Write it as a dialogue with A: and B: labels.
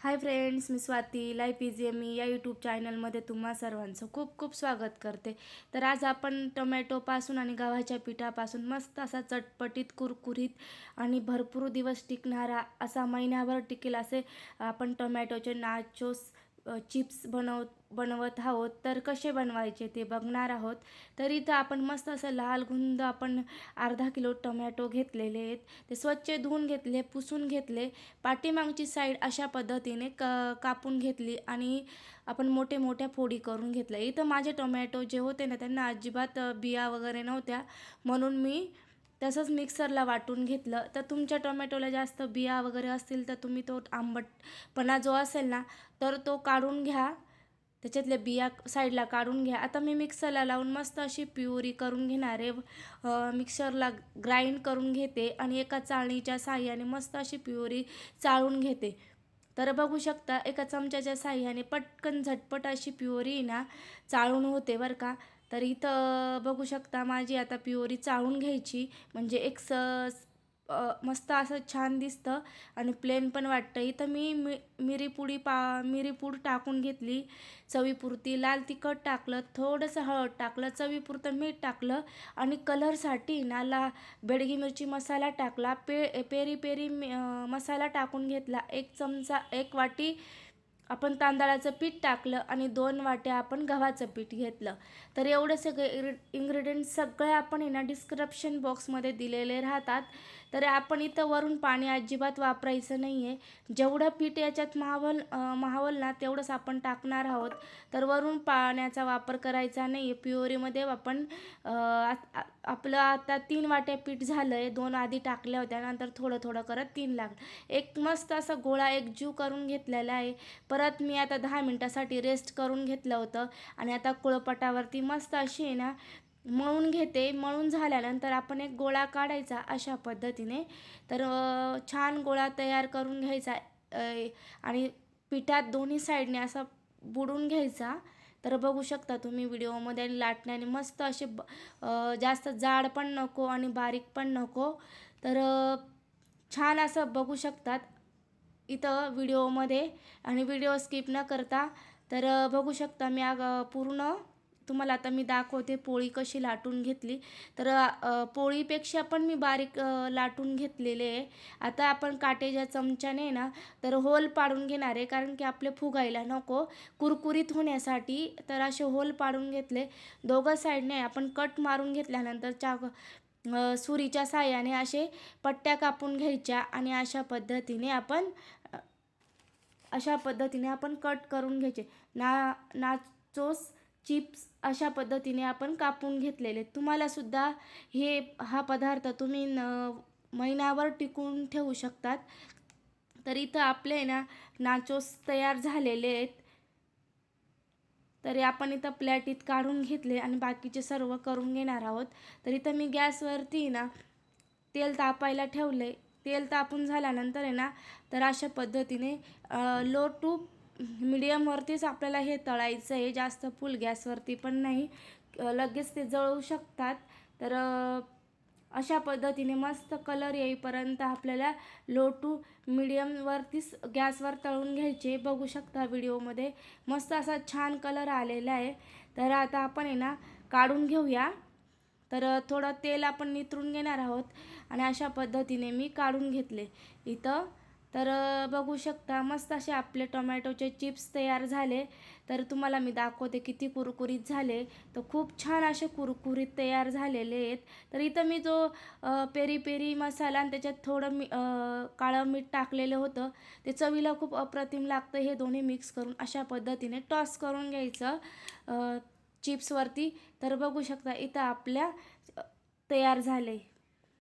A: Hi friends, मी Swati life easy मी या YouTube चॅनलमध्ये तुम्हा सर्वांचं खूप खूप स्वागत करते। तर आज आपण टोमॅटोपासून आणि गव्हाच्या पिठापासून मस्त असा चटपटीत कुरकुरीत आणि भरपूर दिवस टिकणारा असा महिन्याभर टिकेल असे आपण टोमॅटोचे नाचोस चिप्स बनवत आहोत। तर कसे बनवायचे ते बघणार आहोत। तर इथं आपण मस्त असं लाल गुंद आपण अर्धा किलो टोमॅटो घेतलेले आहेत। ते स्वच्छ धुवून घेतले, पुसून घेतले, पाठीमागची साईड अशा पद्धतीने कापून घेतली आणि आपण मोठे मोठ्या फोडी करून घेतल्या। इथं माझे टोमॅटो जे होते ना त्यांना अजिबात बिया वगैरे नव्हत्या, म्हणून मी तसंच मिक्सरला वाटून घेतलं। तर तुमच्या टोमॅटोला जास्त बिया वगैरे असतील तर तुम्ही तो आंबटपणा जो असेल ना तर तो काढून घ्या, त्याच्यातल्या बिया साईडला काढून घ्या। आता मी मिक्सरला लावून मस्त अशी प्युरी करून घेणार आहे। मिक्सरला ग्राइंड करून घेते आणि एका चाळणीच्या साहाय्याने मस्त अशी प्युरी चाळून घेते। तर बघू शकता एका चमच्याच्या साहाय्याने पटकन झटपट अशी प्युरी ना चाळून होते बरं का। तर इथं बघू शकता माझी आता प्युरी चाळून घ्यायची, म्हणजे एक मस्त असं छान दिसतं आणि प्लेन पण वाटतं। इथं मी मिरीपूड टाकून घेतली चवीपुरती, लाल तिखट टाकलं, थोडंसं हळद टाकलं, चवीपुरतं मीठ टाकलं आणि कलरसाठी ना बेडगी मिरची मसाला टाकला, पेरी पेरी मसाला टाकून घेतला, एक चमचा, एक वाटी आपण तांदळाचं पीठ टाकलं आणि 2 वाट्या आपण गव्हाचं पीठ घेतलं। तर एवढे सगळे इन्ग्रेडियंट्स सगळे आपण ना डिस्क्रिप्शन बॉक्समध्ये दिलेले राहतात। तर आपण इथं वरून पाणी अजिबात वापरायचं नाही आहे। जेवढं पीठ याच्यात मावल ना तेवढंच आपण टाकणार आहोत। तर वरून पाण्याचा वापर करायचा नाही आहे। प्युरीमध्ये आपण आपलं आता 3 वाट्या पीठ झालं आहे, 2 आधी टाकल्या होत्या, नंतर थोडं थोडं करत 3 लागलं। एक मस्त असा गोळा एकजीव करून घेतलेला आहे। परत मी आता 10 मिनटासाठी रेस्ट करून घेतलं होतं आणि आता कुळपटावरती मस्त अशी आहे ना मळून घेते। मळून झाल्यानंतर आपण एक गोळा काढायचा अशा पद्धतीने। तर छान गोळा तयार करून घ्यायचा आणि पिठात दोन्ही साईडने असा बुडून घ्यायचा। तर बघू शकता तुम्ही व्हिडिओमध्ये, आणि लाटण्याने मस्त असे जास्त जाड पण नको आणि बारीक पण नको। तर छान असं बघू शकतात इथं व्हिडिओमध्ये, आणि व्हिडिओ स्किप न करता। तर बघू शकता मी पूर्ण तुम्हाला आता मी दाखवते पोळी कशी लाटून घेतली। तर पोळीपेक्षा पण मी बारीक लाटून घेतलेले आहे। आता आपण काटेच्या चमच्याने ना तर होल पाडून घेणार आहे, कारण की आपले फुगायला नको, कुरकुरीत होण्यासाठी। तर असे होल पाडून घेतले दोघं साईडने। आपण कट मारून घेतल्यानंतर सुरीच्या साहाय्याने असे पट्ट्या कापून घ्यायच्या आणि अशा पद्धतीने आपण कट करून घ्यायचे। नाचोस चिप्स अशा पद्धतीने आपण कापून घेतलेले। तुम्हाला सुद्धा हा पदार्थ तुम्ही महिनाभर टिकून ठेवू शकतात। तर इथं आपले ना नाचोस तयार झालेले आहेत। तरी आपण इथं प्लेटीत काढून घेतले आणि बाकीचे सर्व करून घेणार आहोत। तर इथं मी गॅसवरती ना तेल तापायला ठेवले। तेल तापून झाल्यानंतर आहे ना तर अशा पद्धतीने लो टू मीडियमवरतीच आपल्याला हे तळायचं आहे, जास्त फुल गॅसवरती पण नाही, लगेच ते जळू शकतात। तर अशा पद्धतीने मस्त कलर येईपर्यंत आपल्याला लो टू मीडियमवरतीच गॅसवर तळून घ्यायचे। बघू शकता व्हिडिओमध्ये मस्त असा छान कलर आलेला आहे। तर आता आपण आहे ना काढून घेऊया। तर थोडं तेल आपण नितरून घेणार आहोत आणि अशा पद्धतीने मी काढून घेतले इथं। तर बघू शकता मस्त असे आपले टोमॅटोचे चिप्स तयार झाले। तर तुम्हाला मी दाखवते किती कुरकुरीत झाले। तर खूप छान असे कुरकुरीत तयार झालेले आहेत। तर इथं मी जो पेरी पेरी मसाला आणि त्याच्यात थोडं काळं मीठ टाकलेलं होतं, ते चवीला खूप अप्रतिम लागतं। हे दोन्ही मिक्स करून अशा पद्धतीने टॉस करून घ्यायचं चिप्सवरती। तर बघू शकता इथं आपल्या तयार झाले।